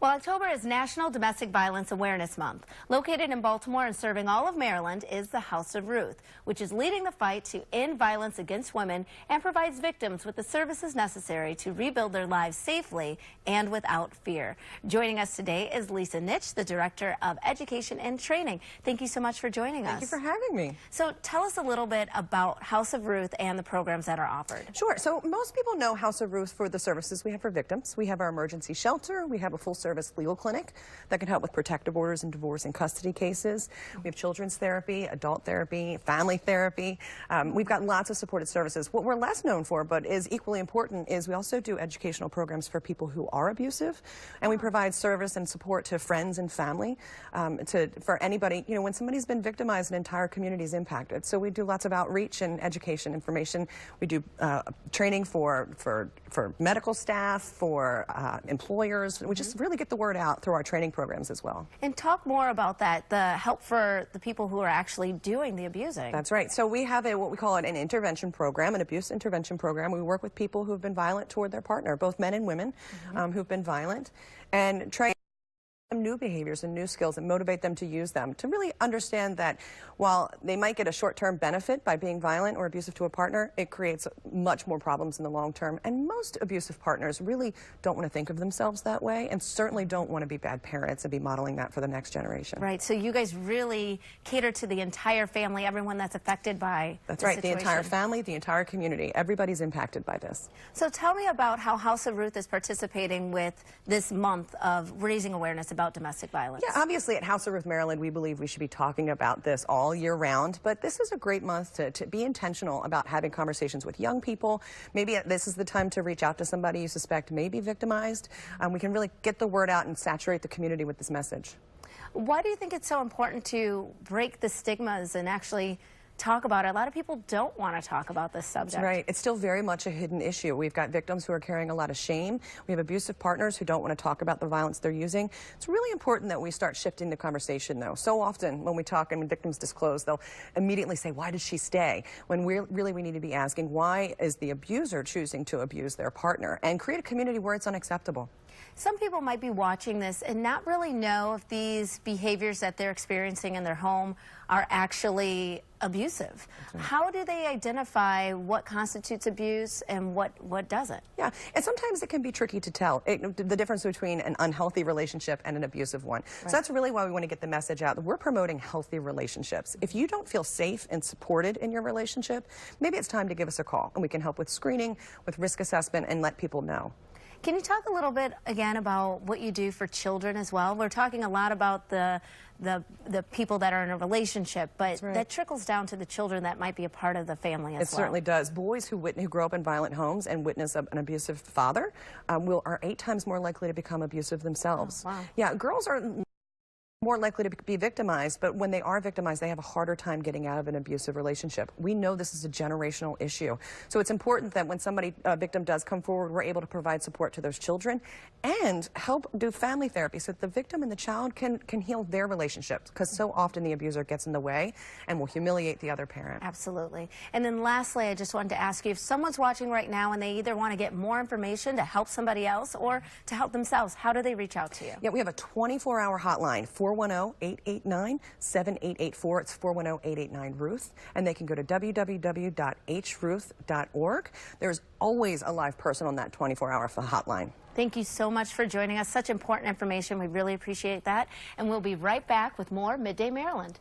Well, October is National Domestic Violence Awareness Month. Located in Baltimore and serving all of Maryland is the House of Ruth, which is leading the fight to end violence against women and provides victims with the services necessary to rebuild their lives safely and without fear. Joining us today is Lisa Nitsch, the Director of Education and Training. Thank you so much for joining us. Thank you for having me. So tell us a little bit about House of Ruth and the programs that are offered. Sure. So most people know House of Ruth for the services we have for victims. We have our emergency shelter. We have a full-service legal clinic that can help with protective orders in divorce and custody cases. We have children's therapy, adult therapy, family therapy. We've got lots of supported services. What we're less known for, but is equally important, is we also do educational programs for people who are abusive, and we provide service and support to friends and family. For anybody, you know, when somebody's been victimized, an entire community is impacted. So we do lots of outreach and education information. We do training for medical staff, for employers. We just really get the word out through our training programs as well. And talk more about that, the help for the people who are actually doing the abusing. That's right. So we have what we call an intervention program, an abuse intervention program. We work with people who have been violent toward their partner, both men and women who've been violent, and train them new behaviors and new skills and motivate them to use them, to really understand that while they might get a short-term benefit by being violent or abusive to a partner, it creates much more problems in the long term. And most abusive partners really don't want to think of themselves that way, and certainly don't want to be bad parents and be modeling that for the next generation. Right, so you guys really cater to the entire family, everyone that's affected by That's right, the entire family, the entire community, everybody's impacted by this. So tell me about how House of Ruth is participating with this month of raising awareness about domestic violence. Yeah, obviously at House of Ruth Maryland, we believe we should be talking about this all year round, but this is a great month to be intentional about having conversations with young people. Maybe this is the time to reach out to somebody you suspect may be victimized. We can really get the word out and saturate the community with this message. Why do you think it's so important to break the stigmas and actually talk about it? A lot of people don't want to talk about this subject. That's right. It's still very much a hidden issue. We've got victims who are carrying a lot of shame. We have abusive partners who don't want to talk about the violence they're using. It's really important that we start shifting the conversation, though. So often when we talk and when victims disclose, they'll immediately say, why did she stay? When we need to be asking, why is the abuser choosing to abuse their partner? And create a community where it's unacceptable. Some people might be watching this and not really know if these behaviors that they're experiencing in their home are actually abusive. Right. How do they identify what constitutes abuse and what doesn't? Yeah, and sometimes it can be tricky to tell the difference between an unhealthy relationship and an abusive one. Right. So that's really why we want to get the message out that we're promoting healthy relationships. If you don't feel safe and supported in your relationship, maybe it's time to give us a call, and we can help with screening, with risk assessment, and let people know. Can you talk a little bit again about what you do for children as well? We're talking a lot about the people that are in a relationship, but that trickles down to the children that might be a part of the family as well. It certainly does. Boys who grow up in violent homes and witness an abusive father are 8 times more likely to become abusive themselves. Oh, wow. Yeah, girls are more likely to be victimized, but when they are victimized, they have a harder time getting out of an abusive relationship. We know this is a generational issue. So it's important that when a victim does come forward, we're able to provide support to those children and help do family therapy so that the victim and the child can heal their relationships, because so often the abuser gets in the way and will humiliate the other parent. Absolutely. And then lastly, I just wanted to ask you, if someone's watching right now and they either want to get more information to help somebody else or to help themselves, how do they reach out to you? Yeah, we have a 24-hour hotline, 410-889-7884. It's 410-889-RUTH. And they can go to www.hruth.org. There's always a live person on that 24-hour hotline. Thank you so much for joining us. Such important information. We really appreciate that. And we'll be right back with more Midday Maryland.